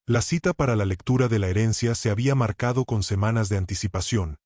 La cita para la lectura de la herencia se había marcado con semanas de anticipación,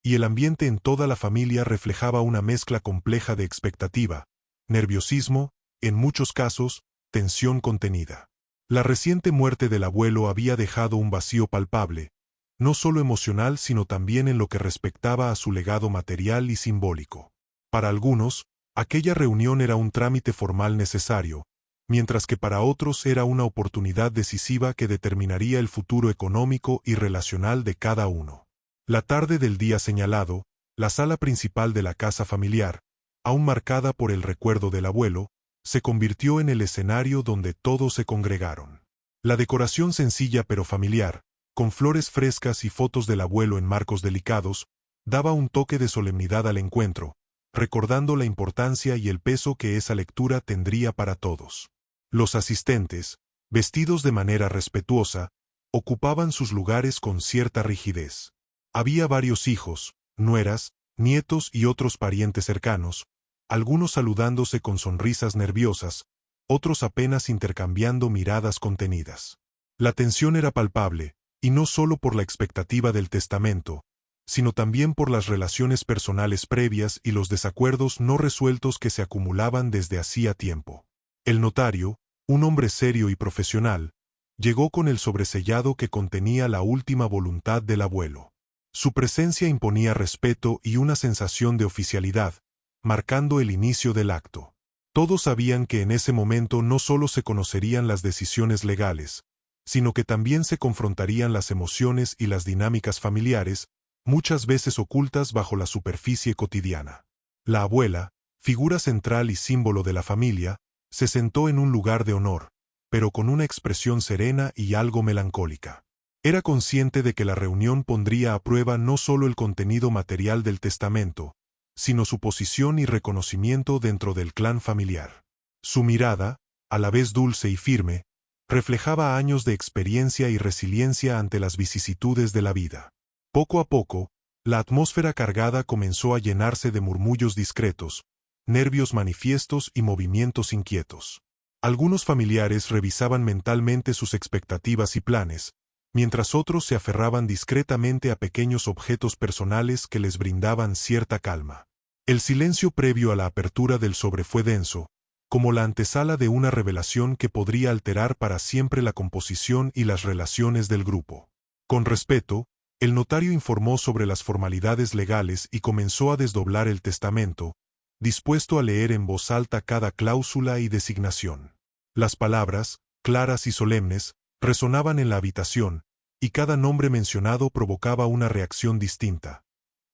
y el ambiente en toda la familia reflejaba una mezcla compleja de expectativa, nerviosismo, en muchos casos, tensión contenida. La reciente muerte del abuelo había dejado un vacío palpable, no solo emocional sino también en lo que respectaba a su legado material y simbólico. Para algunos, aquella reunión era un trámite formal necesario, mientras que para otros era una oportunidad decisiva que determinaría el futuro económico y relacional de cada uno. La tarde del día señalado, la sala principal de la casa familiar, aún marcada por el recuerdo del abuelo, se convirtió en el escenario donde todos se congregaron. La decoración sencilla pero familiar, con flores frescas y fotos del abuelo en marcos delicados, daba un toque de solemnidad al encuentro, recordando la importancia y el peso que esa lectura tendría para todos. Los asistentes, vestidos de manera respetuosa, ocupaban sus lugares con cierta rigidez. Había varios hijos, nueras, nietos y otros parientes cercanos, algunos saludándose con sonrisas nerviosas, otros apenas intercambiando miradas contenidas. La tensión era palpable, y no solo por la expectativa del testamento, sino también por las relaciones personales previas y los desacuerdos no resueltos que se acumulaban desde hacía tiempo. El notario, un hombre serio y profesional, llegó con el sobresellado que contenía la última voluntad del abuelo. Su presencia imponía respeto y una sensación de oficialidad, marcando el inicio del acto. Todos sabían que en ese momento no solo se conocerían las decisiones legales, sino que también se confrontarían las emociones y las dinámicas familiares, muchas veces ocultas bajo la superficie cotidiana. La abuela, figura central y símbolo de la familia, se sentó en un lugar de honor, pero con una expresión serena y algo melancólica. Era consciente de que la reunión pondría a prueba no solo el contenido material del testamento, sino su posición y reconocimiento dentro del clan familiar. Su mirada, a la vez dulce y firme, reflejaba años de experiencia y resiliencia ante las vicisitudes de la vida. Poco a poco, la atmósfera cargada comenzó a llenarse de murmullos discretos, nervios manifiestos y movimientos inquietos. Algunos familiares revisaban mentalmente sus expectativas y planes, mientras otros se aferraban discretamente a pequeños objetos personales que les brindaban cierta calma. El silencio previo a la apertura del sobre fue denso, como la antesala de una revelación que podría alterar para siempre la composición y las relaciones del grupo. Con respeto, el notario informó sobre las formalidades legales y comenzó a desdoblar el testamento, dispuesto a leer en voz alta cada cláusula y designación. Las palabras, claras y solemnes, resonaban en la habitación, y cada nombre mencionado provocaba una reacción distinta,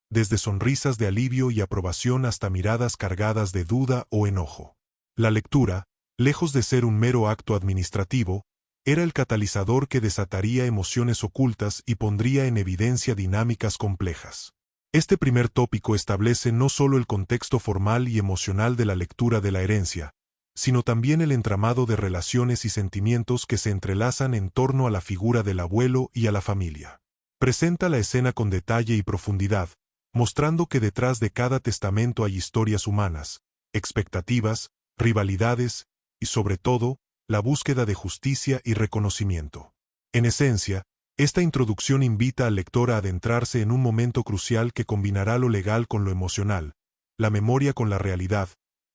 desde sonrisas de alivio y aprobación hasta miradas cargadas de duda o enojo. La lectura, lejos de ser un mero acto administrativo, era el catalizador que desataría emociones ocultas y pondría en evidencia dinámicas complejas. Este primer tópico establece no solo el contexto formal y emocional de la lectura de la herencia, sino también el entramado de relaciones y sentimientos que se entrelazan en torno a la figura del abuelo y a la familia. Presenta la escena con detalle y profundidad, mostrando que detrás de cada testamento hay historias humanas, expectativas, rivalidades y, sobre todo, la búsqueda de justicia y reconocimiento. En esencia, esta introducción invita al lector a adentrarse en un momento crucial que combinará lo legal con lo emocional, la memoria con la realidad,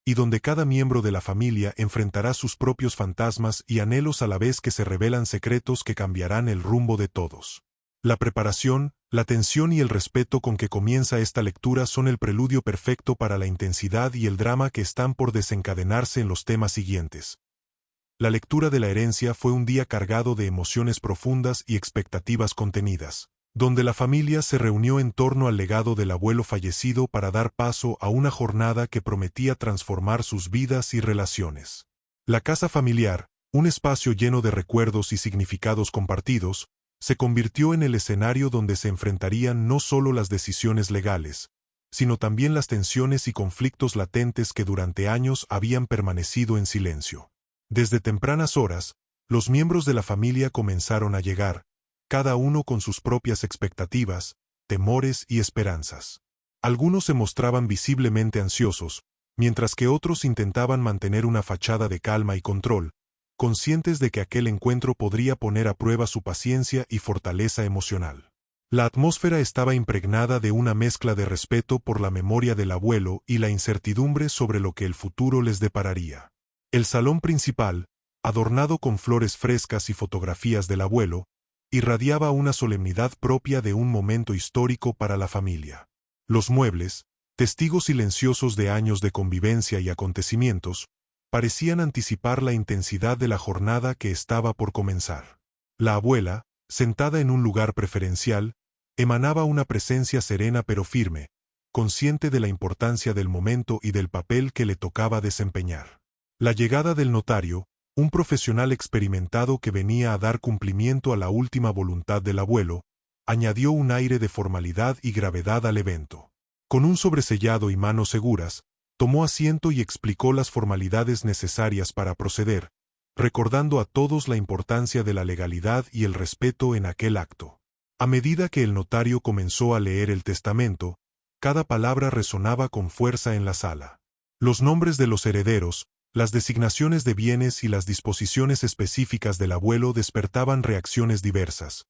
y donde cada miembro de la familia enfrentará sus propios fantasmas y anhelos a la vez que se revelan secretos que cambiarán el rumbo de todos. La preparación, la tensión y el respeto con que comienza esta lectura son el preludio perfecto para la intensidad y el drama que están por desencadenarse en los temas siguientes. La lectura de la herencia fue un día cargado de emociones profundas y expectativas contenidas, donde la familia se reunió en torno al legado del abuelo fallecido para dar paso a una jornada que prometía transformar sus vidas y relaciones. La casa familiar, un espacio lleno de recuerdos y significados compartidos, se convirtió en el escenario donde se enfrentarían no solo las decisiones legales, sino también las tensiones y conflictos latentes que durante años habían permanecido en silencio. Desde tempranas horas, los miembros de la familia comenzaron a llegar, cada uno con sus propias expectativas, temores y esperanzas. Algunos se mostraban visiblemente ansiosos, mientras que otros intentaban mantener una fachada de calma y control, conscientes de que aquel encuentro podría poner a prueba su paciencia y fortaleza emocional. La atmósfera estaba impregnada de una mezcla de respeto por la memoria del abuelo y la incertidumbre sobre lo que el futuro les depararía. El salón principal, adornado con flores frescas y fotografías del abuelo, irradiaba una solemnidad propia de un momento histórico para la familia. Los muebles, testigos silenciosos de años de convivencia y acontecimientos, parecían anticipar la intensidad de la jornada que estaba por comenzar. La abuela, sentada en un lugar preferencial, emanaba una presencia serena pero firme, consciente de la importancia del momento y del papel que le tocaba desempeñar. La llegada del notario, un profesional experimentado que venía a dar cumplimiento a la última voluntad del abuelo, añadió un aire de formalidad y gravedad al evento. Con un sobresellado y manos seguras, tomó asiento y explicó las formalidades necesarias para proceder, recordando a todos la importancia de la legalidad y el respeto en aquel acto. A medida que el notario comenzó a leer el testamento, cada palabra resonaba con fuerza en la sala. Los nombres de los herederos, las designaciones de bienes y las disposiciones específicas del abuelo despertaban reacciones diversas.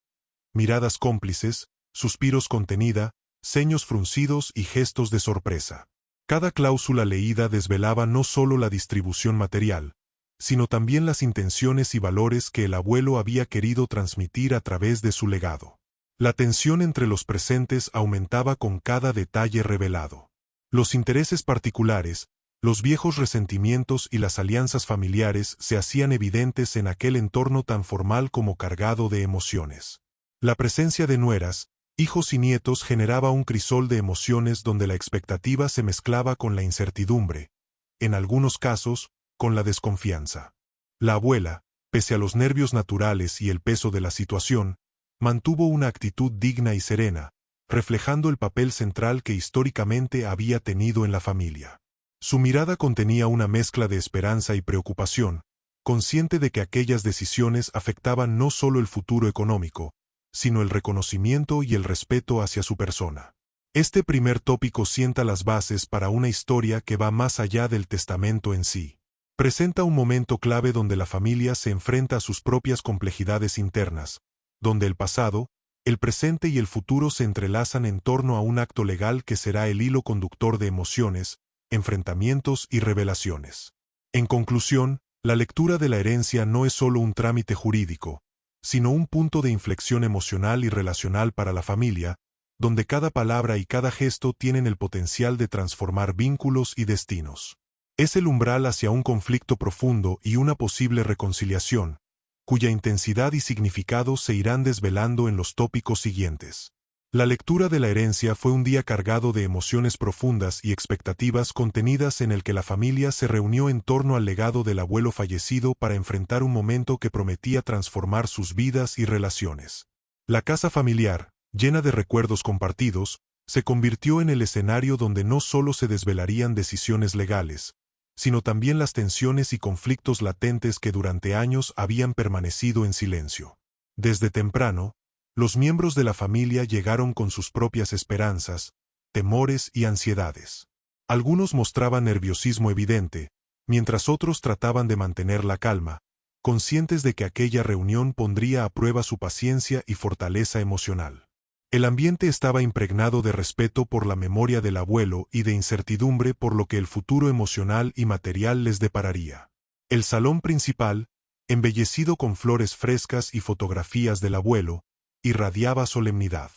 Miradas cómplices, suspiros contenida, ceños fruncidos y gestos de sorpresa. Cada cláusula leída desvelaba no solo la distribución material, sino también las intenciones y valores que el abuelo había querido transmitir a través de su legado. La tensión entre los presentes aumentaba con cada detalle revelado. Los intereses particulares, los viejos resentimientos y las alianzas familiares se hacían evidentes en aquel entorno tan formal como cargado de emociones. La presencia de nueras, hijos y nietos generaba un crisol de emociones donde la expectativa se mezclaba con la incertidumbre, en algunos casos, con la desconfianza. La abuela, pese a los nervios naturales y el peso de la situación, mantuvo una actitud digna y serena, reflejando el papel central que históricamente había tenido en la familia. Su mirada contenía una mezcla de esperanza y preocupación, consciente de que aquellas decisiones afectaban no solo el futuro económico, sino el reconocimiento y el respeto hacia su persona. Este primer tópico sienta las bases para una historia que va más allá del testamento en sí. Presenta un momento clave donde la familia se enfrenta a sus propias complejidades internas, donde el pasado, el presente y el futuro se entrelazan en torno a un acto legal que será el hilo conductor de emociones, enfrentamientos y revelaciones. En conclusión, la lectura de la herencia no es solo un trámite jurídico, sino un punto de inflexión emocional y relacional para la familia, donde cada palabra y cada gesto tienen el potencial de transformar vínculos y destinos. Es el umbral hacia un conflicto profundo y una posible reconciliación, cuya intensidad y significado se irán desvelando en los tópicos siguientes. La lectura de la herencia fue un día cargado de emociones profundas y expectativas contenidas en el que la familia se reunió en torno al legado del abuelo fallecido para enfrentar un momento que prometía transformar sus vidas y relaciones. La casa familiar, llena de recuerdos compartidos, se convirtió en el escenario donde no solo se desvelarían decisiones legales, sino también las tensiones y conflictos latentes que durante años habían permanecido en silencio. Desde temprano, los miembros de la familia llegaron con sus propias esperanzas, temores y ansiedades. Algunos mostraban nerviosismo evidente, mientras otros trataban de mantener la calma, conscientes de que aquella reunión pondría a prueba su paciencia y fortaleza emocional. El ambiente estaba impregnado de respeto por la memoria del abuelo y de incertidumbre por lo que el futuro emocional y material les depararía. El salón principal, embellecido con flores frescas y fotografías del abuelo, irradiaba solemnidad.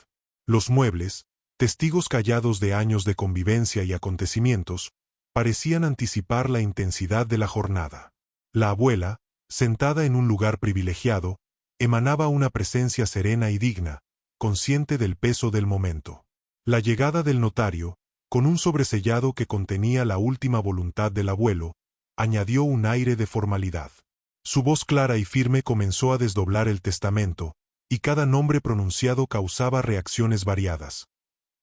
Los muebles, testigos callados de años de convivencia y acontecimientos, parecían anticipar la intensidad de la jornada. La abuela, sentada en un lugar privilegiado, emanaba una presencia serena y digna, consciente del peso del momento. La llegada del notario, con un sobresellado que contenía la última voluntad del abuelo, añadió un aire de formalidad. Su voz clara y firme comenzó a desdoblar el testamento, y cada nombre pronunciado causaba reacciones variadas.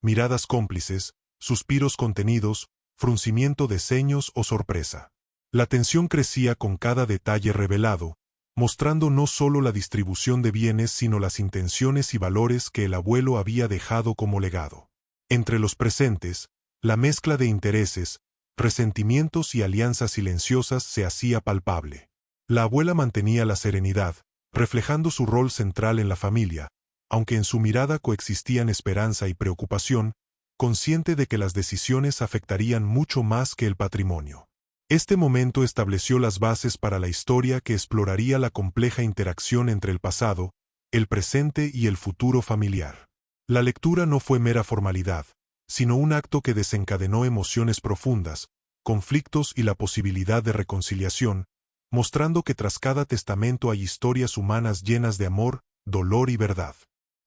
Miradas cómplices, suspiros contenidos, fruncimiento de ceños o sorpresa. La tensión crecía con cada detalle revelado, mostrando no solo la distribución de bienes sino las intenciones y valores que el abuelo había dejado como legado. Entre los presentes, la mezcla de intereses, resentimientos y alianzas silenciosas se hacía palpable. La abuela mantenía la serenidad, reflejando su rol central en la familia, aunque en su mirada coexistían esperanza y preocupación, consciente de que las decisiones afectarían mucho más que el patrimonio. Este momento estableció las bases para la historia que exploraría la compleja interacción entre el pasado, el presente y el futuro familiar. La lectura no fue mera formalidad, sino un acto que desencadenó emociones profundas, conflictos y la posibilidad de reconciliación, mostrando que tras cada testamento hay historias humanas llenas de amor, dolor y verdad.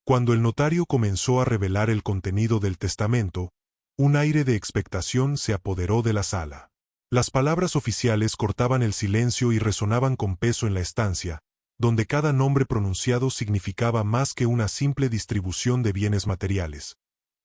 Cuando el notario comenzó a revelar el contenido del testamento, un aire de expectación se apoderó de la sala. Las palabras oficiales cortaban el silencio y resonaban con peso en la estancia, donde cada nombre pronunciado significaba más que una simple distribución de bienes materiales.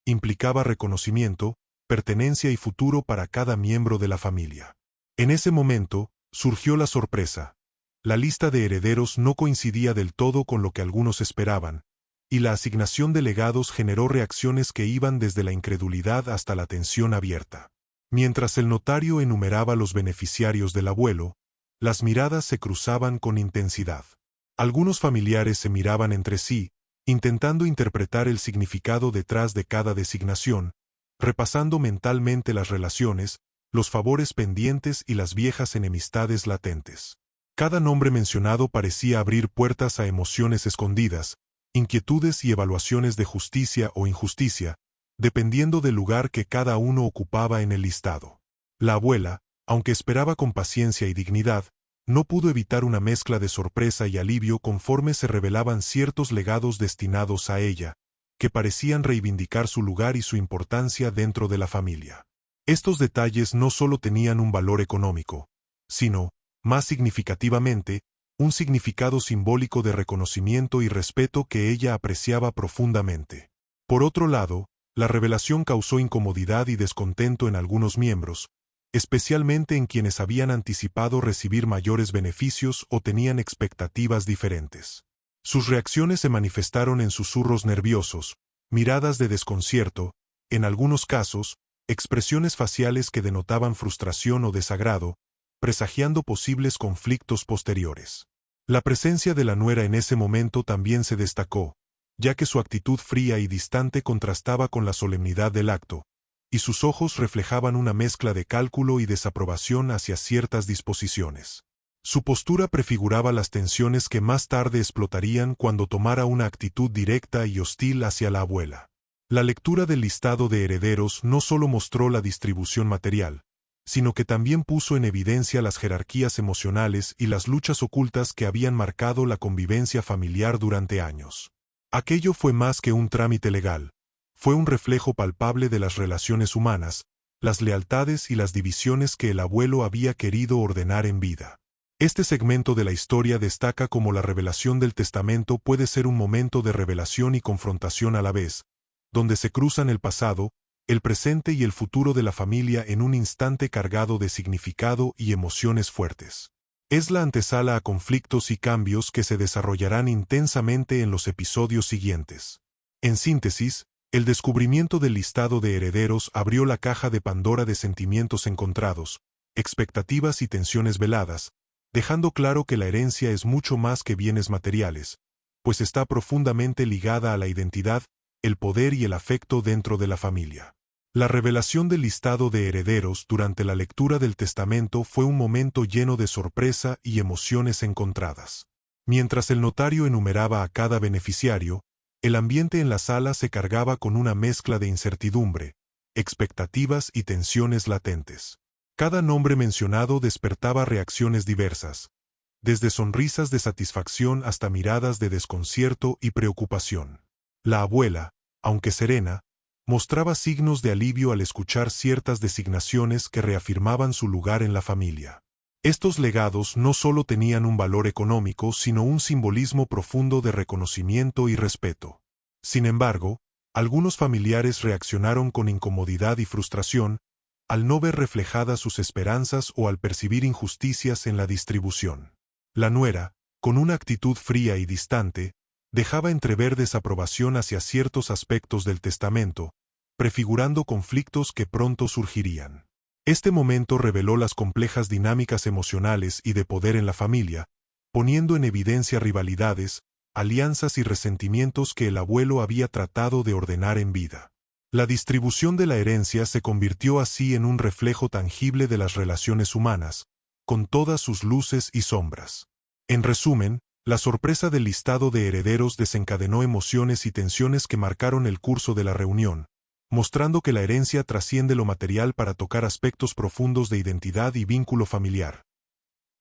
Implicaba reconocimiento, pertenencia y futuro para cada miembro de la familia. En ese momento, surgió la sorpresa. La lista de herederos no coincidía del todo con lo que algunos esperaban, y la asignación de legados generó reacciones que iban desde la incredulidad hasta la tensión abierta. Mientras el notario enumeraba los beneficiarios del abuelo, las miradas se cruzaban con intensidad. Algunos familiares se miraban entre sí, intentando interpretar el significado detrás de cada designación, repasando mentalmente las relaciones, los favores pendientes y las viejas enemistades latentes. Cada nombre mencionado parecía abrir puertas a emociones escondidas, inquietudes y evaluaciones de justicia o injusticia, dependiendo del lugar que cada uno ocupaba en el listado. La abuela, aunque esperaba con paciencia y dignidad, no pudo evitar una mezcla de sorpresa y alivio conforme se revelaban ciertos legados destinados a ella, que parecían reivindicar su lugar y su importancia dentro de la familia. Estos detalles no solo tenían un valor económico, sino, más significativamente, un significado simbólico de reconocimiento y respeto que ella apreciaba profundamente. Por otro lado, la revelación causó incomodidad y descontento en algunos miembros, especialmente en quienes habían anticipado recibir mayores beneficios o tenían expectativas diferentes. Sus reacciones se manifestaron en susurros nerviosos, miradas de desconcierto, en algunos casos, expresiones faciales que denotaban frustración o desagrado, presagiando posibles conflictos posteriores. La presencia de la nuera en ese momento también se destacó, ya que su actitud fría y distante contrastaba con la solemnidad del acto, y sus ojos reflejaban una mezcla de cálculo y desaprobación hacia ciertas disposiciones. Su postura prefiguraba las tensiones que más tarde explotarían cuando tomara una actitud directa y hostil hacia la abuela. La lectura del listado de herederos no solo mostró la distribución material, sino que también puso en evidencia las jerarquías emocionales y las luchas ocultas que habían marcado la convivencia familiar durante años. Aquello fue más que un trámite legal, fue un reflejo palpable de las relaciones humanas, las lealtades y las divisiones que el abuelo había querido ordenar en vida. Este segmento de la historia destaca cómo la revelación del testamento puede ser un momento de revelación y confrontación a la vez, donde se cruzan el pasado, el presente y el futuro de la familia en un instante cargado de significado y emociones fuertes. Es la antesala a conflictos y cambios que se desarrollarán intensamente en los episodios siguientes. En síntesis, el descubrimiento del listado de herederos abrió la caja de Pandora de sentimientos encontrados, expectativas y tensiones veladas, dejando claro que la herencia es mucho más que bienes materiales, pues está profundamente ligada a la identidad, el poder y el afecto dentro de la familia. La revelación del listado de herederos durante la lectura del testamento fue un momento lleno de sorpresa y emociones encontradas. Mientras el notario enumeraba a cada beneficiario, el ambiente en la sala se cargaba con una mezcla de incertidumbre, expectativas y tensiones latentes. Cada nombre mencionado despertaba reacciones diversas, desde sonrisas de satisfacción hasta miradas de desconcierto y preocupación. La abuela, aunque serena, mostraba signos de alivio al escuchar ciertas designaciones que reafirmaban su lugar en la familia. Estos legados no solo tenían un valor económico, sino un simbolismo profundo de reconocimiento y respeto. Sin embargo, algunos familiares reaccionaron con incomodidad y frustración al no ver reflejadas sus esperanzas o al percibir injusticias en la distribución. La nuera, con una actitud fría y distante, dejaba entrever desaprobación hacia ciertos aspectos del testamento, prefigurando conflictos que pronto surgirían. Este momento reveló las complejas dinámicas emocionales y de poder en la familia, poniendo en evidencia rivalidades, alianzas y resentimientos que el abuelo había tratado de ordenar en vida. La distribución de la herencia se convirtió así en un reflejo tangible de las relaciones humanas, con todas sus luces y sombras. En resumen, la sorpresa del listado de herederos desencadenó emociones y tensiones que marcaron el curso de la reunión, mostrando que la herencia trasciende lo material para tocar aspectos profundos de identidad y vínculo familiar.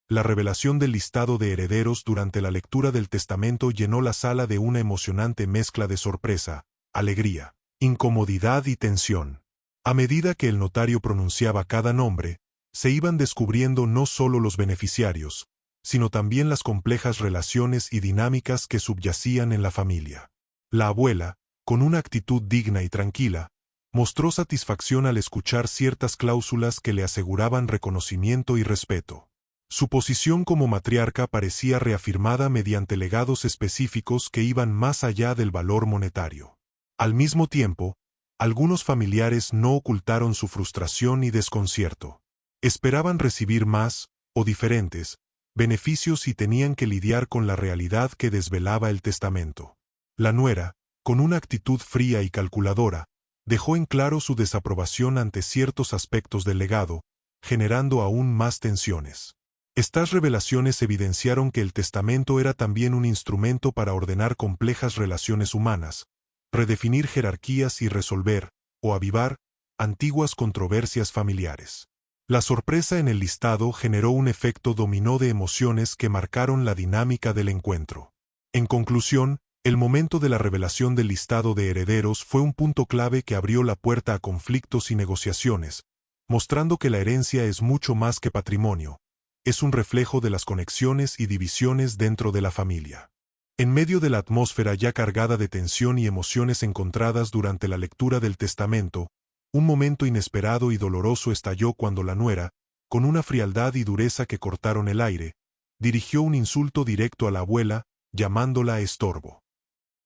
La revelación del listado de herederos durante la lectura del testamento llenó la sala de una emocionante mezcla de sorpresa, alegría, incomodidad y tensión. A medida que el notario pronunciaba cada nombre, se iban descubriendo no solo los beneficiarios, sino también las complejas relaciones y dinámicas que subyacían en la familia. La abuela, con una actitud digna y tranquila, mostró satisfacción al escuchar ciertas cláusulas que le aseguraban reconocimiento y respeto. Su posición como matriarca parecía reafirmada mediante legados específicos que iban más allá del valor monetario. Al mismo tiempo, algunos familiares no ocultaron su frustración y desconcierto. Esperaban recibir más, o diferentes, beneficios y tenían que lidiar con la realidad que desvelaba el testamento. La nuera, con una actitud fría y calculadora, dejó en claro su desaprobación ante ciertos aspectos del legado, generando aún más tensiones. Estas revelaciones evidenciaron que el testamento era también un instrumento para ordenar complejas relaciones humanas, redefinir jerarquías y resolver, o avivar, antiguas controversias familiares. La sorpresa en el listado generó un efecto dominó de emociones que marcaron la dinámica del encuentro. En conclusión, el momento de la revelación del listado de herederos fue un punto clave que abrió la puerta a conflictos y negociaciones, mostrando que la herencia es mucho más que patrimonio. Es un reflejo de las conexiones y divisiones dentro de la familia. En medio de la atmósfera ya cargada de tensión y emociones encontradas durante la lectura del testamento, un momento inesperado y doloroso estalló cuando la nuera, con una frialdad y dureza que cortaron el aire, dirigió un insulto directo a la abuela, llamándola estorbo.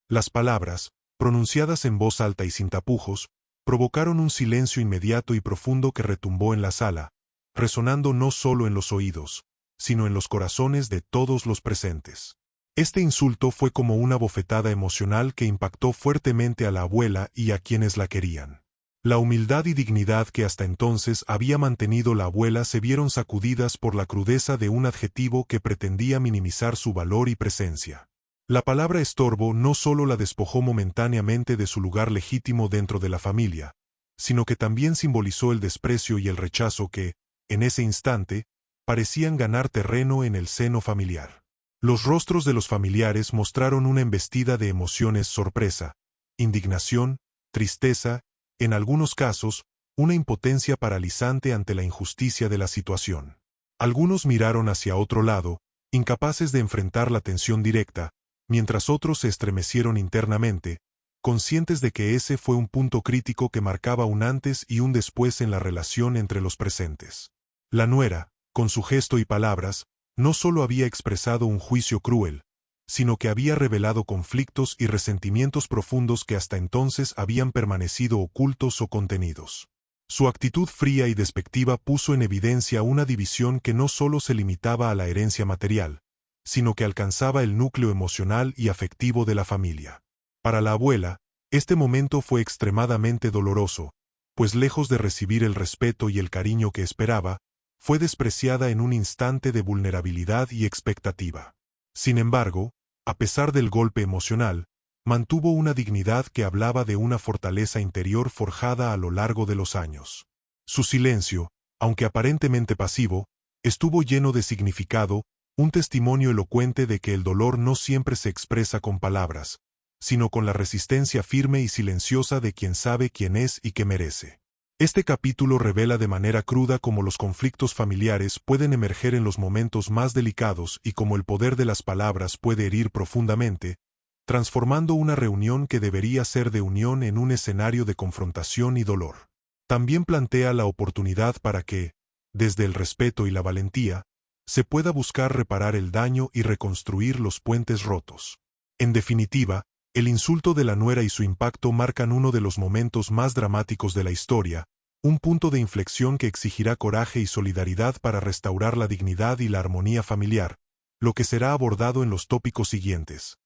Las palabras, pronunciadas en voz alta y sin tapujos, provocaron un silencio inmediato y profundo que retumbó en la sala, resonando no solo en los oídos, sino en los corazones de todos los presentes. Este insulto fue como una bofetada emocional que impactó fuertemente a la abuela y a quienes la querían. La humildad y dignidad que hasta entonces había mantenido la abuela se vieron sacudidas por la crudeza de un adjetivo que pretendía minimizar su valor y presencia. La palabra estorbo no solo la despojó momentáneamente de su lugar legítimo dentro de la familia, sino que también simbolizó el desprecio y el rechazo que, en ese instante, parecían ganar terreno en el seno familiar. Los rostros de los familiares mostraron una embestida de emociones: sorpresa, indignación, tristeza, en algunos casos, una impotencia paralizante ante la injusticia de la situación. Algunos miraron hacia otro lado, incapaces de enfrentar la tensión directa, mientras otros se estremecieron internamente, conscientes de que ese fue un punto crítico que marcaba un antes y un después en la relación entre los presentes. La nuera, con su gesto y palabras, no solo había expresado un juicio cruel, sino que había revelado conflictos y resentimientos profundos que hasta entonces habían permanecido ocultos o contenidos. Su actitud fría y despectiva puso en evidencia una división que no solo se limitaba a la herencia material, sino que alcanzaba el núcleo emocional y afectivo de la familia. Para la abuela, este momento fue extremadamente doloroso, pues lejos de recibir el respeto y el cariño que esperaba, fue despreciada en un instante de vulnerabilidad y expectativa. Sin embargo, a pesar del golpe emocional, mantuvo una dignidad que hablaba de una fortaleza interior forjada a lo largo de los años. Su silencio, aunque aparentemente pasivo, estuvo lleno de significado, un testimonio elocuente de que el dolor no siempre se expresa con palabras, sino con la resistencia firme y silenciosa de quien sabe quién es y qué merece. Este capítulo revela de manera cruda cómo los conflictos familiares pueden emerger en los momentos más delicados y cómo el poder de las palabras puede herir profundamente, transformando una reunión que debería ser de unión en un escenario de confrontación y dolor. También plantea la oportunidad para que, desde el respeto y la valentía, se pueda buscar reparar el daño y reconstruir los puentes rotos. En definitiva, el insulto de la nuera y su impacto marcan uno de los momentos más dramáticos de la historia, Un punto de inflexión que exigirá coraje y solidaridad para restaurar la dignidad y la armonía familiar, lo que será abordado en los tópicos siguientes.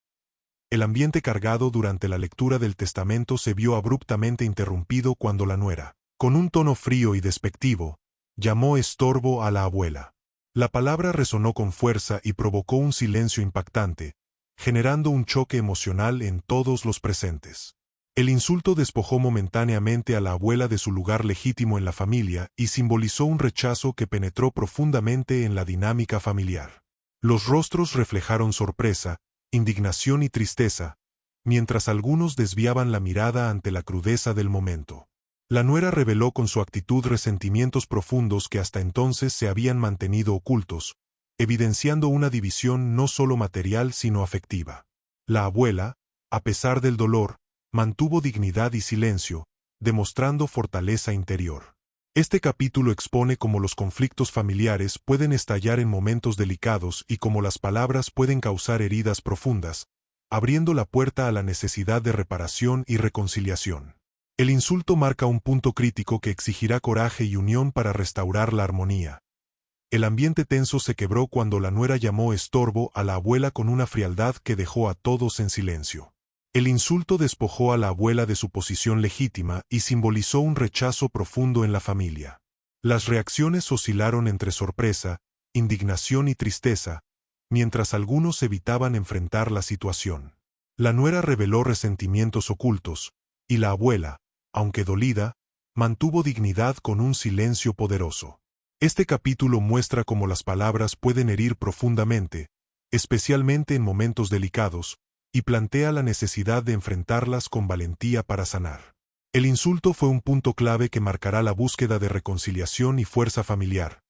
El ambiente cargado durante la lectura del testamento se vio abruptamente interrumpido cuando la nuera, con un tono frío y despectivo, llamó estorbo a la abuela. La palabra resonó con fuerza y provocó un silencio impactante, generando un choque emocional en todos los presentes. El insulto despojó momentáneamente a la abuela de su lugar legítimo en la familia y simbolizó un rechazo que penetró profundamente en la dinámica familiar. Los rostros reflejaron sorpresa, indignación y tristeza, mientras algunos desviaban la mirada ante la crudeza del momento. La nuera reveló con su actitud resentimientos profundos que hasta entonces se habían mantenido ocultos, evidenciando una división no solo material sino afectiva. La abuela, a pesar del dolor, mantuvo dignidad y silencio, demostrando fortaleza interior. Este capítulo expone cómo los conflictos familiares pueden estallar en momentos delicados y cómo las palabras pueden causar heridas profundas, abriendo la puerta a la necesidad de reparación y reconciliación. El insulto marca un punto crítico que exigirá coraje y unión para restaurar la armonía. El ambiente tenso se quebró cuando la nuera llamó estorbo a la abuela con una frialdad que dejó a todos en silencio. El insulto despojó a la abuela de su posición legítima y simbolizó un rechazo profundo en la familia. Las reacciones oscilaron entre sorpresa, indignación y tristeza, mientras algunos evitaban enfrentar la situación. La nuera reveló resentimientos ocultos, y la abuela, aunque dolida, mantuvo dignidad con un silencio poderoso. Este capítulo muestra cómo las palabras pueden herir profundamente, especialmente en momentos delicados, y plantea la necesidad de enfrentarlas con valentía para sanar. El insulto fue un punto clave que marcará la búsqueda de reconciliación y fuerza familiar.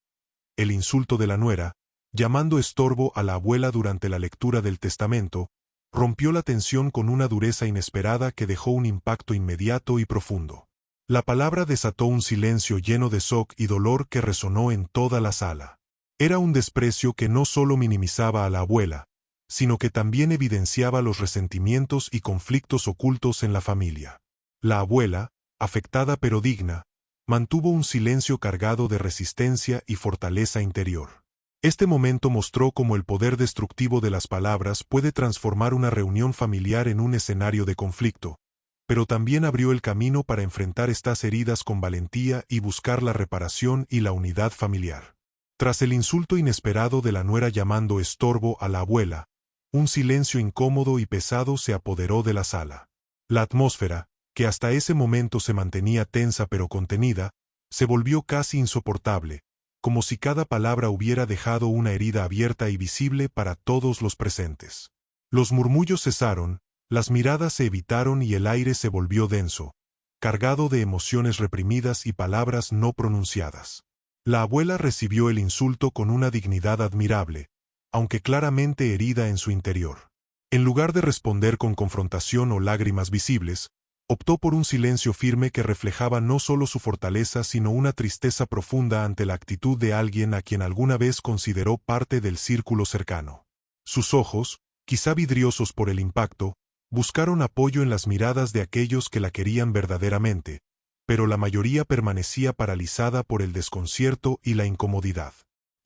El insulto de la nuera, llamando estorbo a la abuela durante la lectura del testamento, rompió la tensión con una dureza inesperada que dejó un impacto inmediato y profundo. La palabra desató un silencio lleno de shock y dolor que resonó en toda la sala. Era un desprecio que no solo minimizaba a la abuela, sino que también evidenciaba los resentimientos y conflictos ocultos en la familia. La abuela, afectada pero digna, mantuvo un silencio cargado de resistencia y fortaleza interior. Este momento mostró cómo el poder destructivo de las palabras puede transformar una reunión familiar en un escenario de conflicto, pero también abrió el camino para enfrentar estas heridas con valentía y buscar la reparación y la unidad familiar. Tras el insulto inesperado de la nuera llamando estorbo a la abuela, un silencio incómodo y pesado se apoderó de la sala. La atmósfera, que hasta ese momento se mantenía tensa pero contenida, se volvió casi insoportable, como si cada palabra hubiera dejado una herida abierta y visible para todos los presentes. Los murmullos cesaron, las miradas se evitaron y el aire se volvió denso, cargado de emociones reprimidas y palabras no pronunciadas. La abuela recibió el insulto con una dignidad admirable, aunque claramente herida en su interior. En lugar de responder con confrontación o lágrimas visibles, optó por un silencio firme que reflejaba no solo su fortaleza sino una tristeza profunda ante la actitud de alguien a quien alguna vez consideró parte del círculo cercano. Sus ojos, quizá vidriosos por el impacto, buscaron apoyo en las miradas de aquellos que la querían verdaderamente, pero la mayoría permanecía paralizada por el desconcierto y la incomodidad.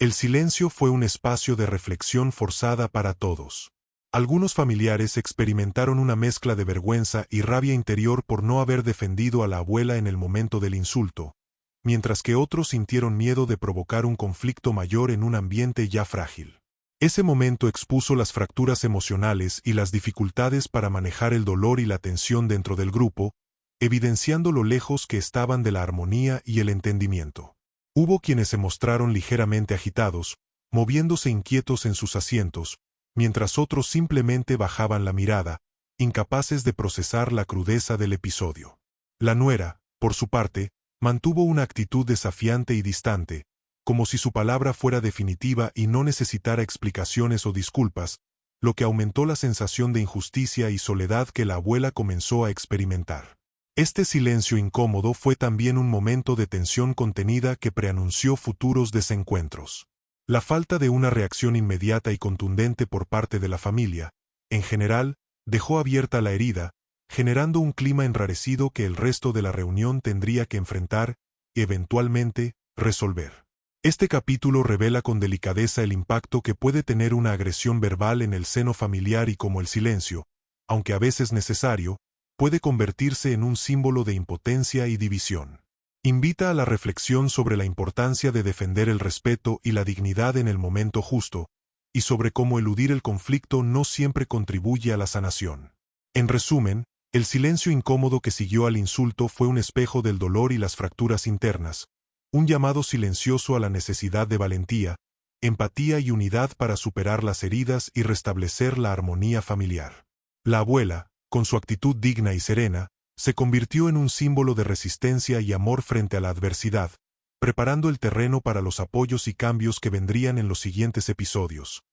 El silencio fue un espacio de reflexión forzada para todos. Algunos familiares experimentaron una mezcla de vergüenza y rabia interior por no haber defendido a la abuela en el momento del insulto, mientras que otros sintieron miedo de provocar un conflicto mayor en un ambiente ya frágil. Ese momento expuso las fracturas emocionales y las dificultades para manejar el dolor y la tensión dentro del grupo, evidenciando lo lejos que estaban de la armonía y el entendimiento. Hubo quienes se mostraron ligeramente agitados, moviéndose inquietos en sus asientos, mientras otros simplemente bajaban la mirada, incapaces de procesar la crudeza del episodio. La nuera, por su parte, mantuvo una actitud desafiante y distante, como si su palabra fuera definitiva y no necesitara explicaciones o disculpas, lo que aumentó la sensación de injusticia y soledad que la abuela comenzó a experimentar. Este silencio incómodo fue también un momento de tensión contenida que preanunció futuros desencuentros. La falta de una reacción inmediata y contundente por parte de la familia, en general, dejó abierta la herida, generando un clima enrarecido que el resto de la reunión tendría que enfrentar, y, eventualmente, resolver. Este capítulo revela con delicadeza el impacto que puede tener una agresión verbal en el seno familiar y cómo el silencio, aunque a veces necesario, puede convertirse en un símbolo de impotencia y división. Invita a la reflexión sobre la importancia de defender el respeto y la dignidad en el momento justo, y sobre cómo eludir el conflicto no siempre contribuye a la sanación. En resumen, el silencio incómodo que siguió al insulto fue un espejo del dolor y las fracturas internas, un llamado silencioso a la necesidad de valentía, empatía y unidad para superar las heridas y restablecer la armonía familiar. La abuela, con su actitud digna y serena, se convirtió en un símbolo de resistencia y amor frente a la adversidad, preparando el terreno para los apoyos y cambios que vendrían en los siguientes episodios.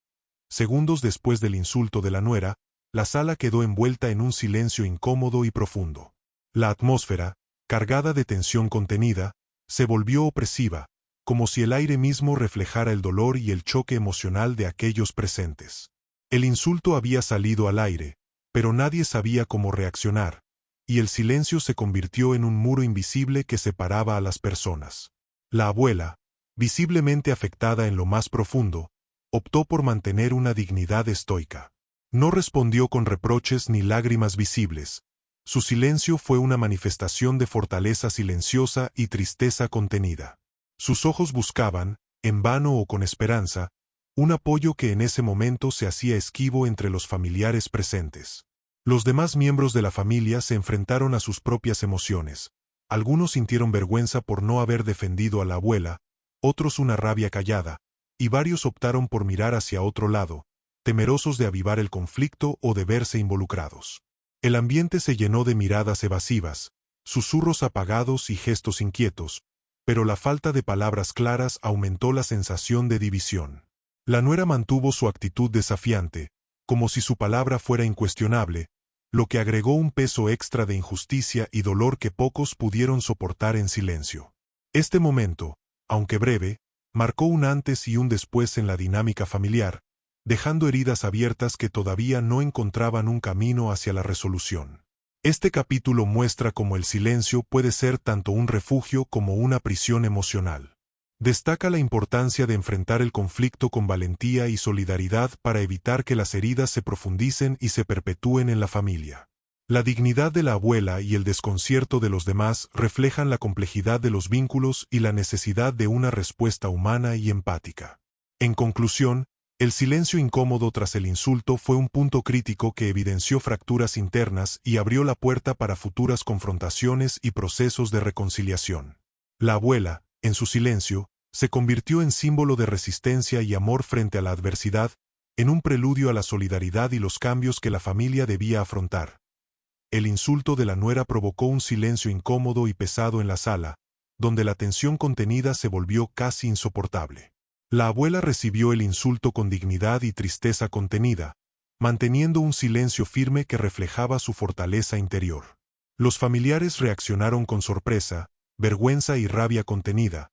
Segundos después del insulto de la nuera, la sala quedó envuelta en un silencio incómodo y profundo. La atmósfera, cargada de tensión contenida, se volvió opresiva, como si el aire mismo reflejara el dolor y el choque emocional de aquellos presentes. El insulto había salido al aire, pero nadie sabía cómo reaccionar, y el silencio se convirtió en un muro invisible que separaba a las personas. La abuela, visiblemente afectada en lo más profundo, optó por mantener una dignidad estoica. No respondió con reproches ni lágrimas visibles. Su silencio fue una manifestación de fortaleza silenciosa y tristeza contenida. Sus ojos buscaban, en vano o con esperanza, un apoyo que en ese momento se hacía esquivo entre los familiares presentes. Los demás miembros de la familia se enfrentaron a sus propias emociones. Algunos sintieron vergüenza por no haber defendido a la abuela, otros una rabia callada, y varios optaron por mirar hacia otro lado, temerosos de avivar el conflicto o de verse involucrados. El ambiente se llenó de miradas evasivas, susurros apagados y gestos inquietos, pero la falta de palabras claras aumentó la sensación de división. La nuera mantuvo su actitud desafiante, como si su palabra fuera incuestionable, lo que agregó un peso extra de injusticia y dolor que pocos pudieron soportar en silencio. Este momento, aunque breve, marcó un antes y un después en la dinámica familiar, dejando heridas abiertas que todavía no encontraban un camino hacia la resolución. Este capítulo muestra cómo el silencio puede ser tanto un refugio como una prisión emocional. Destaca la importancia de enfrentar el conflicto con valentía y solidaridad para evitar que las heridas se profundicen y se perpetúen en la familia. La dignidad de la abuela y el desconcierto de los demás reflejan la complejidad de los vínculos y la necesidad de una respuesta humana y empática. En conclusión, el silencio incómodo tras el insulto fue un punto crítico que evidenció fracturas internas y abrió la puerta para futuras confrontaciones y procesos de reconciliación. La abuela, en su silencio, se convirtió en símbolo de resistencia y amor frente a la adversidad, en un preludio a la solidaridad y los cambios que la familia debía afrontar. El insulto de la nuera provocó un silencio incómodo y pesado en la sala, donde la tensión contenida se volvió casi insoportable. La abuela recibió el insulto con dignidad y tristeza contenida, manteniendo un silencio firme que reflejaba su fortaleza interior. Los familiares reaccionaron con sorpresa, vergüenza y rabia contenida,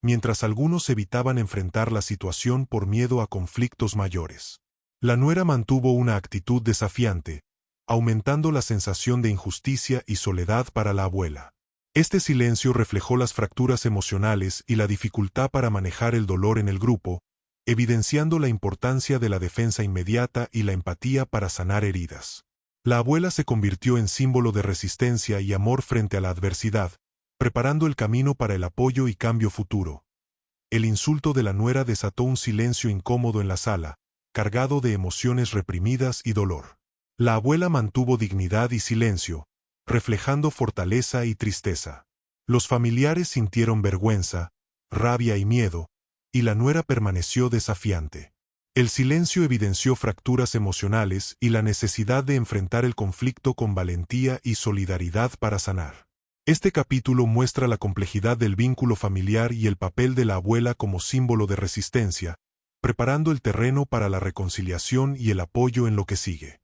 mientras algunos evitaban enfrentar la situación por miedo a conflictos mayores. La nuera mantuvo una actitud desafiante, aumentando la sensación de injusticia y soledad para la abuela. Este silencio reflejó las fracturas emocionales y la dificultad para manejar el dolor en el grupo, evidenciando la importancia de la defensa inmediata y la empatía para sanar heridas. La abuela se convirtió en símbolo de resistencia y amor frente a la adversidad, preparando el camino para el apoyo y cambio futuro. El insulto de la nuera desató un silencio incómodo en la sala, cargado de emociones reprimidas y dolor. La abuela mantuvo dignidad y silencio, reflejando fortaleza y tristeza. Los familiares sintieron vergüenza, rabia y miedo, y la nuera permaneció desafiante. El silencio evidenció fracturas emocionales y la necesidad de enfrentar el conflicto con valentía y solidaridad para sanar. Este capítulo muestra la complejidad del vínculo familiar y el papel de la abuela como símbolo de resistencia, preparando el terreno para la reconciliación y el apoyo en lo que sigue.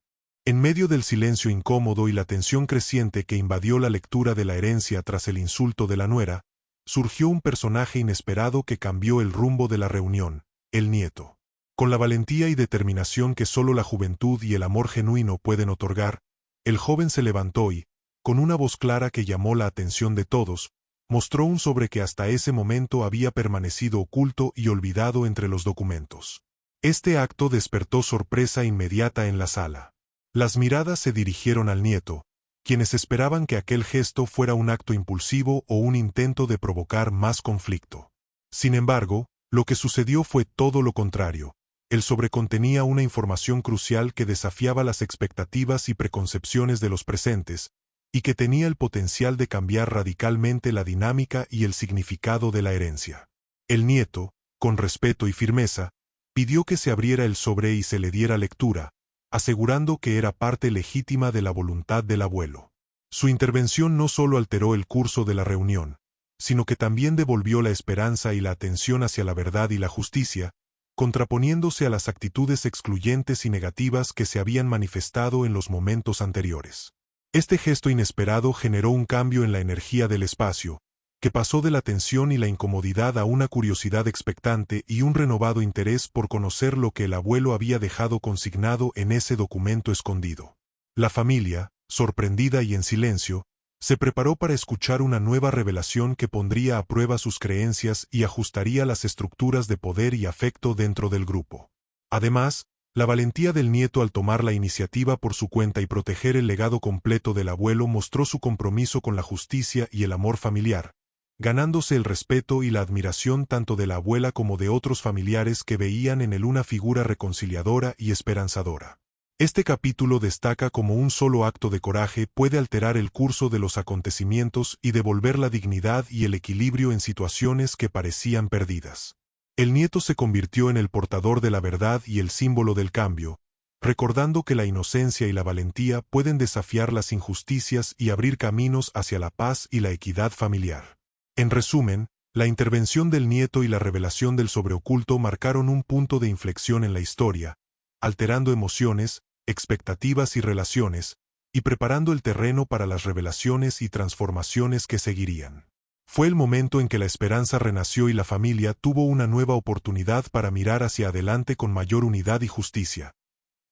En medio del silencio incómodo y la tensión creciente que invadió la lectura de la herencia tras el insulto de la nuera, surgió un personaje inesperado que cambió el rumbo de la reunión, el nieto. Con la valentía y determinación que solo la juventud y el amor genuino pueden otorgar, el joven se levantó y, con una voz clara que llamó la atención de todos, mostró un sobre que hasta ese momento había permanecido oculto y olvidado entre los documentos. Este acto despertó sorpresa inmediata en la sala. Las miradas se dirigieron al nieto, quienes esperaban que aquel gesto fuera un acto impulsivo o un intento de provocar más conflicto. Sin embargo, lo que sucedió fue todo lo contrario. El sobre contenía una información crucial que desafiaba las expectativas y preconcepciones de los presentes, y que tenía el potencial de cambiar radicalmente la dinámica y el significado de la herencia. El nieto, con respeto y firmeza, pidió que se abriera el sobre y se le diera lectura, asegurando que era parte legítima de la voluntad del abuelo. Su intervención no solo alteró el curso de la reunión, sino que también devolvió la esperanza y la atención hacia la verdad y la justicia, contraponiéndose a las actitudes excluyentes y negativas que se habían manifestado en los momentos anteriores. Este gesto inesperado generó un cambio en la energía del espacio, que pasó de la tensión y la incomodidad a una curiosidad expectante y un renovado interés por conocer lo que el abuelo había dejado consignado en ese documento escondido. La familia, sorprendida y en silencio, se preparó para escuchar una nueva revelación que pondría a prueba sus creencias y ajustaría las estructuras de poder y afecto dentro del grupo. Además, la valentía del nieto al tomar la iniciativa por su cuenta y proteger el legado completo del abuelo mostró su compromiso con la justicia y el amor familiar, ganándose el respeto y la admiración tanto de la abuela como de otros familiares que veían en él una figura reconciliadora y esperanzadora. Este capítulo destaca cómo un solo acto de coraje puede alterar el curso de los acontecimientos y devolver la dignidad y el equilibrio en situaciones que parecían perdidas. El nieto se convirtió en el portador de la verdad y el símbolo del cambio, recordando que la inocencia y la valentía pueden desafiar las injusticias y abrir caminos hacia la paz y la equidad familiar. En resumen, la intervención del nieto y la revelación del sobreoculto marcaron un punto de inflexión en la historia, alterando emociones, expectativas y relaciones, y preparando el terreno para las revelaciones y transformaciones que seguirían. Fue el momento en que la esperanza renació y la familia tuvo una nueva oportunidad para mirar hacia adelante con mayor unidad y justicia.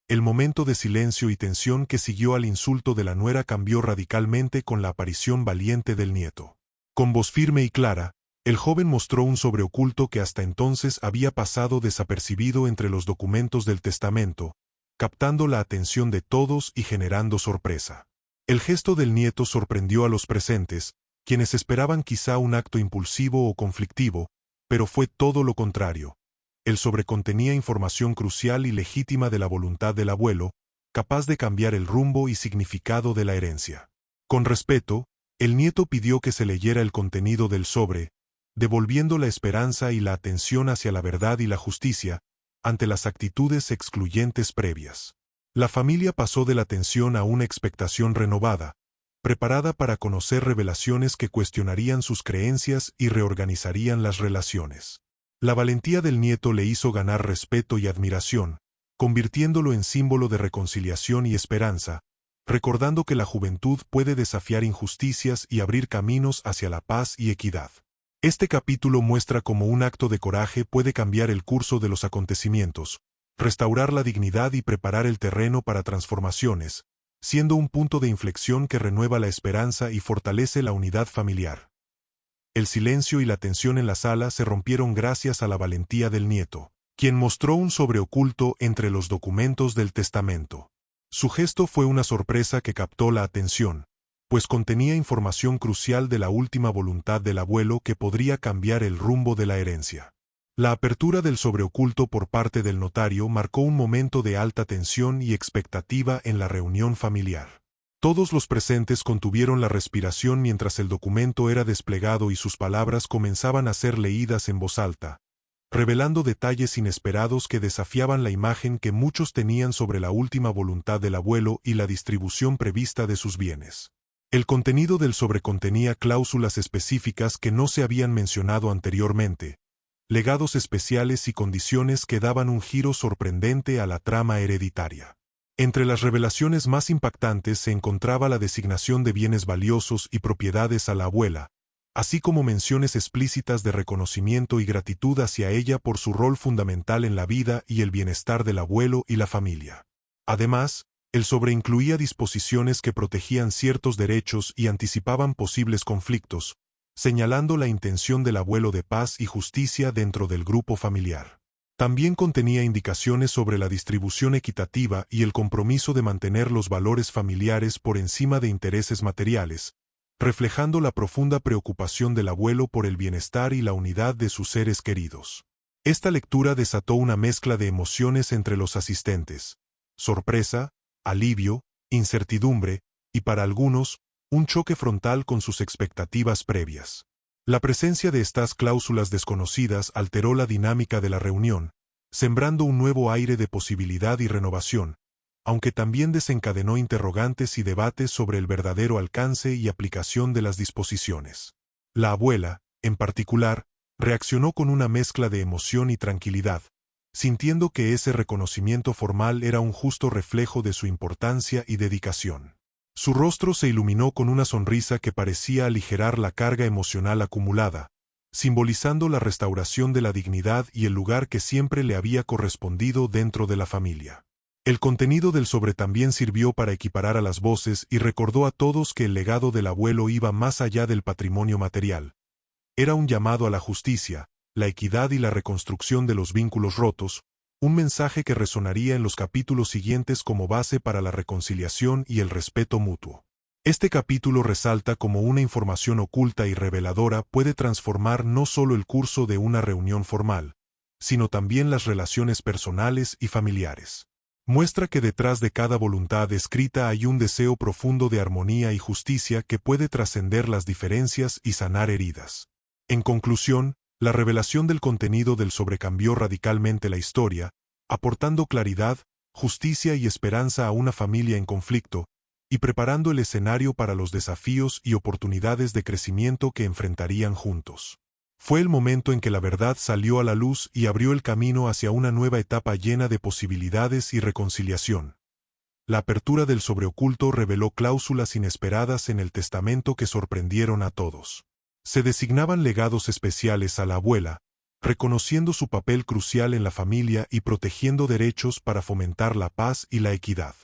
El momento de silencio y tensión que siguió al insulto de la nuera cambió radicalmente con la aparición valiente del nieto. Con voz firme y clara, el joven mostró un sobreoculto que hasta entonces había pasado desapercibido entre los documentos del testamento, captando la atención de todos y generando sorpresa. El gesto del nieto sorprendió a los presentes, quienes esperaban quizá un acto impulsivo o conflictivo, pero fue todo lo contrario. El sobre contenía información crucial y legítima de la voluntad del abuelo, capaz de cambiar el rumbo y significado de la herencia. Con respeto, el nieto pidió que se leyera el contenido del sobre, devolviendo la esperanza y la atención hacia la verdad y la justicia, ante las actitudes excluyentes previas. La familia pasó de la tensión a una expectación renovada, preparada para conocer revelaciones que cuestionarían sus creencias y reorganizarían las relaciones. La valentía del nieto le hizo ganar respeto y admiración, convirtiéndolo en símbolo de reconciliación y esperanza, recordando que la juventud puede desafiar injusticias y abrir caminos hacia la paz y equidad. Este capítulo muestra cómo un acto de coraje puede cambiar el curso de los acontecimientos, restaurar la dignidad y preparar el terreno para transformaciones, siendo un punto de inflexión que renueva la esperanza y fortalece la unidad familiar. El silencio y la tensión en la sala se rompieron gracias a la valentía del nieto, quien mostró un sobreoculto entre los documentos del testamento. Su gesto fue una sorpresa que captó la atención, pues contenía información crucial de la última voluntad del abuelo que podría cambiar el rumbo de la herencia. La apertura del sobreoculto por parte del notario marcó un momento de alta tensión y expectativa en la reunión familiar. Todos los presentes contuvieron la respiración mientras el documento era desplegado y sus palabras comenzaban a ser leídas en voz alta, revelando detalles inesperados que desafiaban la imagen que muchos tenían sobre la última voluntad del abuelo y la distribución prevista de sus bienes. El contenido del sobre contenía cláusulas específicas que no se habían mencionado anteriormente, legados especiales y condiciones que daban un giro sorprendente a la trama hereditaria. Entre las revelaciones más impactantes se encontraba la designación de bienes valiosos y propiedades a la abuela, así como menciones explícitas de reconocimiento y gratitud hacia ella por su rol fundamental en la vida y el bienestar del abuelo y la familia. Además, el sobre incluía disposiciones que protegían ciertos derechos y anticipaban posibles conflictos, señalando la intención del abuelo de paz y justicia dentro del grupo familiar. También contenía indicaciones sobre la distribución equitativa y el compromiso de mantener los valores familiares por encima de intereses materiales, reflejando la profunda preocupación del abuelo por el bienestar y la unidad de sus seres queridos. Esta lectura desató una mezcla de emociones entre los asistentes: sorpresa, alivio, incertidumbre, y para algunos, un choque frontal con sus expectativas previas. La presencia de estas cláusulas desconocidas alteró la dinámica de la reunión, sembrando un nuevo aire de posibilidad y renovación, aunque también desencadenó interrogantes y debates sobre el verdadero alcance y aplicación de las disposiciones. La abuela, en particular, reaccionó con una mezcla de emoción y tranquilidad, sintiendo que ese reconocimiento formal era un justo reflejo de su importancia y dedicación. Su rostro se iluminó con una sonrisa que parecía aligerar la carga emocional acumulada, simbolizando la restauración de la dignidad y el lugar que siempre le había correspondido dentro de la familia. El contenido del sobre también sirvió para equiparar a las voces y recordó a todos que el legado del abuelo iba más allá del patrimonio material. Era un llamado a la justicia, la equidad y la reconstrucción de los vínculos rotos, un mensaje que resonaría en los capítulos siguientes como base para la reconciliación y el respeto mutuo. Este capítulo resalta cómo una información oculta y reveladora puede transformar no solo el curso de una reunión formal, sino también las relaciones personales y familiares. Muestra que detrás de cada voluntad escrita hay un deseo profundo de armonía y justicia que puede trascender las diferencias y sanar heridas. En conclusión, la revelación del contenido del sobre cambió radicalmente la historia, aportando claridad, justicia y esperanza a una familia en conflicto, y preparando el escenario para los desafíos y oportunidades de crecimiento que enfrentarían juntos. Fue el momento en que la verdad salió a la luz y abrió el camino hacia una nueva etapa llena de posibilidades y reconciliación. La apertura del sobre oculto reveló cláusulas inesperadas en el testamento que sorprendieron a todos. Se designaban legados especiales a la abuela, reconociendo su papel crucial en la familia y protegiendo derechos para fomentar la paz y la equidad.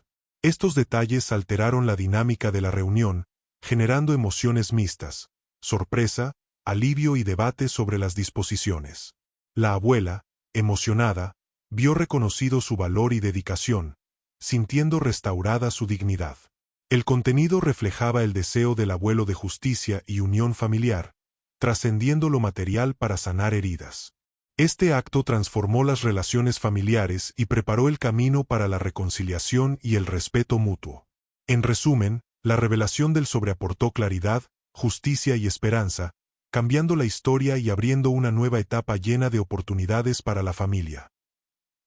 Estos detalles alteraron la dinámica de la reunión, generando emociones mixtas: sorpresa, alivio y debate sobre las disposiciones. La abuela, emocionada, vio reconocido su valor y dedicación, sintiendo restaurada su dignidad. El contenido reflejaba el deseo del abuelo de justicia y unión familiar, trascendiendo lo material para sanar heridas. Este acto transformó las relaciones familiares y preparó el camino para la reconciliación y el respeto mutuo. En resumen, la revelación del sobre aportó claridad, justicia y esperanza, cambiando la historia y abriendo una nueva etapa llena de oportunidades para la familia.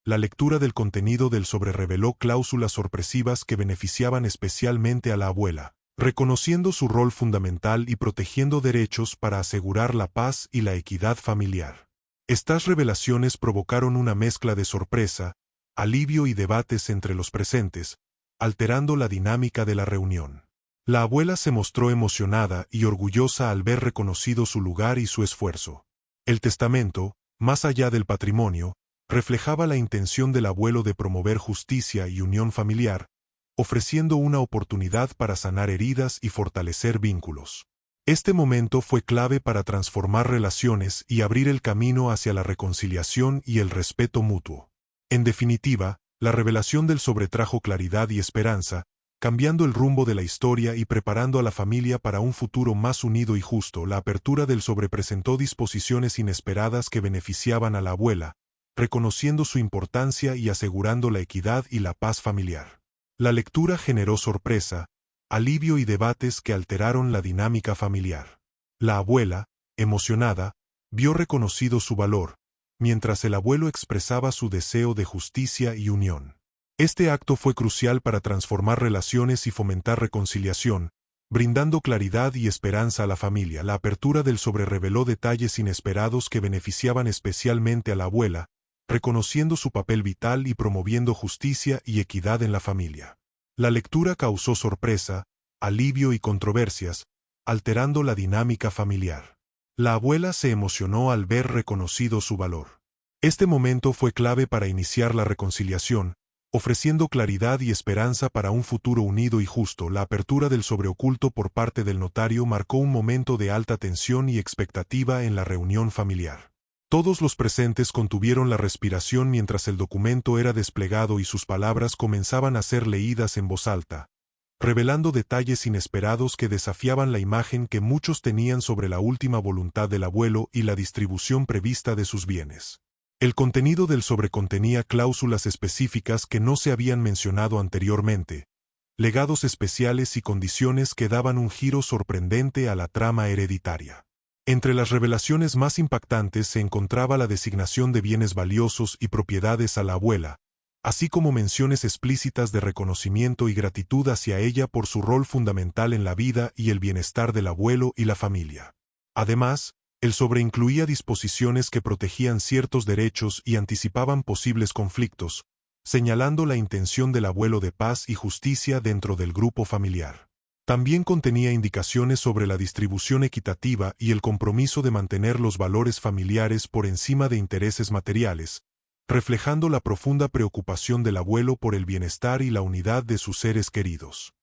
La lectura del contenido del sobre reveló cláusulas sorpresivas que beneficiaban especialmente a la abuela, reconociendo su rol fundamental y protegiendo derechos para asegurar la paz y la equidad familiar. Estas revelaciones provocaron una mezcla de sorpresa, alivio y debates entre los presentes, alterando la dinámica de la reunión. La abuela se mostró emocionada y orgullosa al ver reconocido su lugar y su esfuerzo. El testamento, más allá del patrimonio, reflejaba la intención del abuelo de promover justicia y unión familiar, ofreciendo una oportunidad para sanar heridas y fortalecer vínculos. Este momento fue clave para transformar relaciones y abrir el camino hacia la reconciliación y el respeto mutuo. En definitiva, la revelación del sobre trajo claridad y esperanza, cambiando el rumbo de la historia y preparando a la familia para un futuro más unido y justo. La apertura del sobre presentó disposiciones inesperadas que beneficiaban a la abuela, reconociendo su importancia y asegurando la equidad y la paz familiar. La lectura generó sorpresa, alivio y debates que alteraron la dinámica familiar. La abuela, emocionada, vio reconocido su valor, mientras el abuelo expresaba su deseo de justicia y unión. Este acto fue crucial para transformar relaciones y fomentar reconciliación, brindando claridad y esperanza a la familia. La apertura del sobre reveló detalles inesperados que beneficiaban especialmente a la abuela, reconociendo su papel vital y promoviendo justicia y equidad en la familia. La lectura causó sorpresa, alivio y controversias, alterando la dinámica familiar. La abuela se emocionó al ver reconocido su valor. Este momento fue clave para iniciar la reconciliación, ofreciendo claridad y esperanza para un futuro unido y justo. La apertura del sobreoculto por parte del notario marcó un momento de alta tensión y expectativa en la reunión familiar. Todos los presentes contuvieron la respiración mientras el documento era desplegado y sus palabras comenzaban a ser leídas en voz alta, revelando detalles inesperados que desafiaban la imagen que muchos tenían sobre la última voluntad del abuelo y la distribución prevista de sus bienes. El contenido del sobre contenía cláusulas específicas que no se habían mencionado anteriormente, legados especiales y condiciones que daban un giro sorprendente a la trama hereditaria. Entre las revelaciones más impactantes se encontraba la designación de bienes valiosos y propiedades a la abuela, así como menciones explícitas de reconocimiento y gratitud hacia ella por su rol fundamental en la vida y el bienestar del abuelo y la familia. Además, el sobre incluía disposiciones que protegían ciertos derechos y anticipaban posibles conflictos, señalando la intención del abuelo de paz y justicia dentro del grupo familiar. También contenía indicaciones sobre la distribución equitativa y el compromiso de mantener los valores familiares por encima de intereses materiales, reflejando la profunda preocupación del abuelo por el bienestar y la unidad de sus seres queridos.